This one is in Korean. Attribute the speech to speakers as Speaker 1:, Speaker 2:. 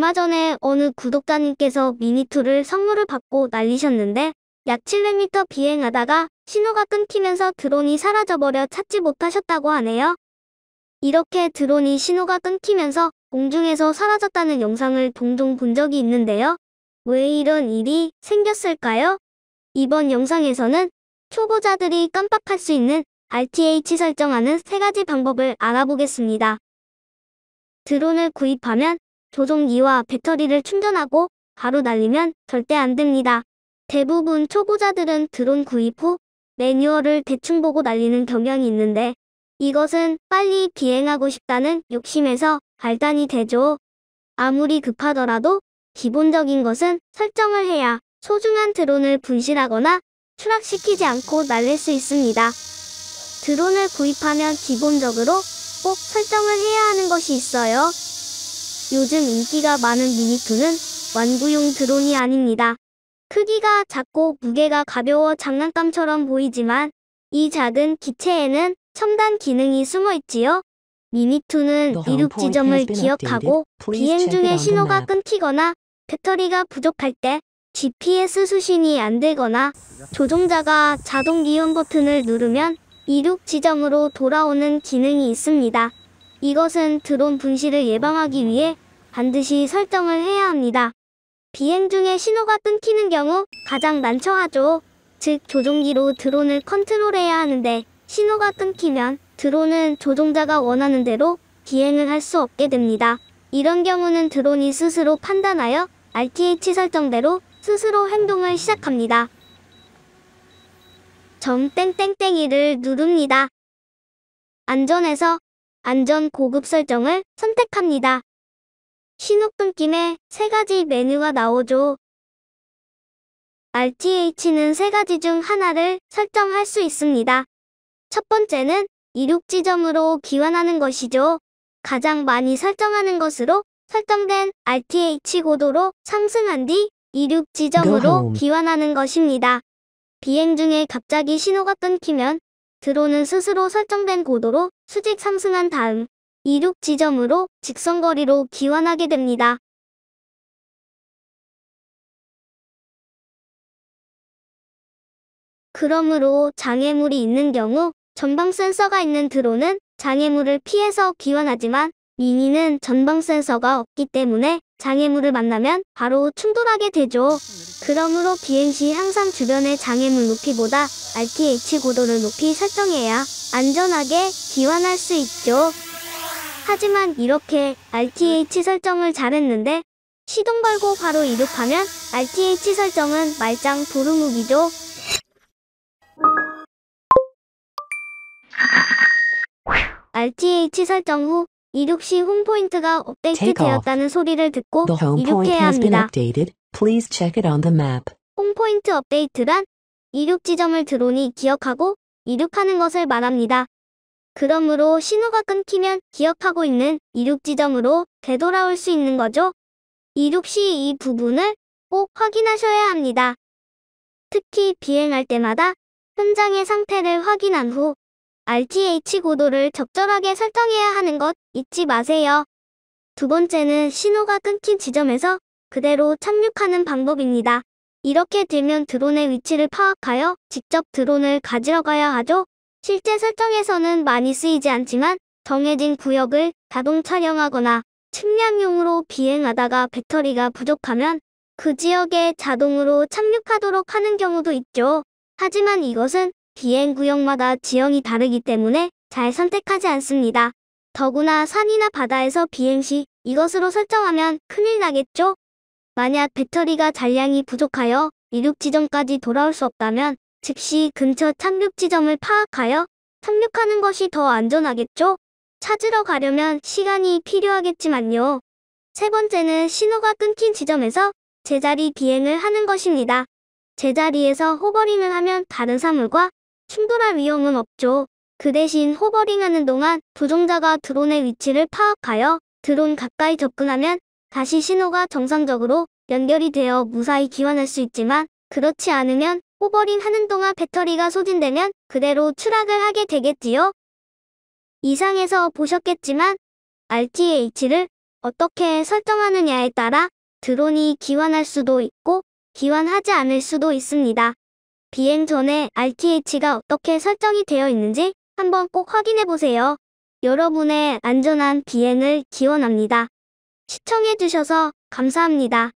Speaker 1: 얼마 전에 어느 구독자님께서 미니2를 선물을 받고 날리셨는데 약 700m 비행하다가 신호가 끊기면서 드론이 사라져버려 찾지 못하셨다고 하네요. 이렇게 드론이 신호가 끊기면서 공중에서 사라졌다는 영상을 종종 본 적이 있는데요. 왜 이런 일이 생겼을까요? 이번 영상에서는 초보자들이 깜빡할 수 있는 RTH 설정하는 3가지 방법을 알아보겠습니다. 드론을 구입하면 조종기와 배터리를 충전하고 바로 날리면 절대 안 됩니다. 대부분 초보자들은 드론 구입 후 매뉴얼을 대충 보고 날리는 경향이 있는데 이것은 빨리 비행하고 싶다는 욕심에서 발단이 되죠. 아무리 급하더라도 기본적인 것은 설정을 해야 소중한 드론을 분실하거나 추락시키지 않고 날릴 수 있습니다. 드론을 구입하면 기본적으로 꼭 설정을 해야 하는 것이 있어요. 요즘 인기가 많은 미니2는 완구용 드론이 아닙니다. 크기가 작고 무게가 가벼워 장난감처럼 보이지만 이 작은 기체에는 첨단 기능이 숨어 있지요. 미니2는 이륙 지점을 기억하고 비행 중에 신호가 끊기거나 배터리가 부족할 때 GPS 수신이 안 되거나 조종자가 자동 리온 버튼을 누르면 이륙 지점으로 돌아오는 기능이 있습니다. 이것은 드론 분실을 예방하기 위해 반드시 설정을 해야 합니다. 비행 중에 신호가 끊기는 경우 가장 난처하죠. 즉 조종기로 드론을 컨트롤해야 하는데 신호가 끊기면 드론은 조종자가 원하는 대로 비행을 할 수 없게 됩니다. 이런 경우는 드론이 스스로 판단하여 RTH 설정대로 스스로 행동을 시작합니다. 점 땡땡땡이를 누릅니다. 안전에서 안전 고급 설정을 선택합니다. 신호 끊김에 3가지 메뉴가 나오죠. RTH는 3가지 중 하나를 설정할 수 있습니다. 첫 번째는 이륙 지점으로 기환하는 것이죠. 가장 많이 설정하는 것으로 설정된 RTH 고도로 상승한 뒤 이륙 지점으로 기환하는 것입니다. 비행 중에 갑자기 신호가 끊기면 드론은 스스로 설정된 고도로 수직 상승한 다음 이륙 지점으로 직선거리로 기환하게 됩니다. 그러므로 장애물이 있는 경우 전방 센서가 있는 드론은 장애물을 피해서 기환하지만 미니는 전방 센서가 없기 때문에 장애물을 만나면 바로 충돌하게 되죠. 그러므로 비행 시 항상 주변의 장애물 높이보다 RTH 고도를 높이 설정해야 안전하게 기환할 수 있죠. 하지만 이렇게 RTH 설정을 잘했는데 시동 걸고 바로 이륙하면 RTH 설정은 말짱 도루묵이죠. RTH 설정 후 이륙 시 홈포인트가 업데이트되었다는 소리를 듣고 이륙해야 합니다. 홈포인트 업데이트란 이륙 지점을 드론이 기억하고 이륙하는 것을 말합니다. 그러므로 신호가 끊기면 기억하고 있는 이륙 지점으로 되돌아올 수 있는 거죠. 이륙 시 이 부분을 꼭 확인하셔야 합니다. 특히 비행할 때마다 현장의 상태를 확인한 후 RTH 고도를 적절하게 설정해야 하는 것 잊지 마세요. 두 번째는 신호가 끊긴 지점에서 그대로 착륙하는 방법입니다. 이렇게 되면 드론의 위치를 파악하여 직접 드론을 가지러 가야 하죠. 실제 설정에서는 많이 쓰이지 않지만 정해진 구역을 자동 촬영하거나 측량용으로 비행하다가 배터리가 부족하면 그 지역에 자동으로 착륙하도록 하는 경우도 있죠. 하지만 이것은 비행 구역마다 지형이 다르기 때문에 잘 선택하지 않습니다. 더구나 산이나 바다에서 비행 시 이것으로 설정하면 큰일 나겠죠? 만약 배터리가 잔량이 부족하여 이륙 지점까지 돌아올 수 없다면 즉시 근처 착륙 지점을 파악하여 착륙하는 것이 더 안전하겠죠? 찾으러 가려면 시간이 필요하겠지만요. 세 번째는 신호가 끊긴 지점에서 제자리 비행을 하는 것입니다. 제자리에서 호버링을 하면 다른 사물과 충돌할 위험은 없죠. 그 대신 호버링하는 동안 조종자가 드론의 위치를 파악하여 드론 가까이 접근하면 다시 신호가 정상적으로 연결이 되어 무사히 기환할 수 있지만 그렇지 않으면 호버링 하는 동안 배터리가 소진되면 그대로 추락을 하게 되겠지요. 이상에서 보셨겠지만 RTH를 어떻게 설정하느냐에 따라 드론이 기환할 수도 있고 기환하지 않을 수도 있습니다. 비행 전에 RTH가 어떻게 설정이 되어 있는지 한번 꼭 확인해 보세요. 여러분의 안전한 비행을 기원합니다. 시청해 주셔서 감사합니다.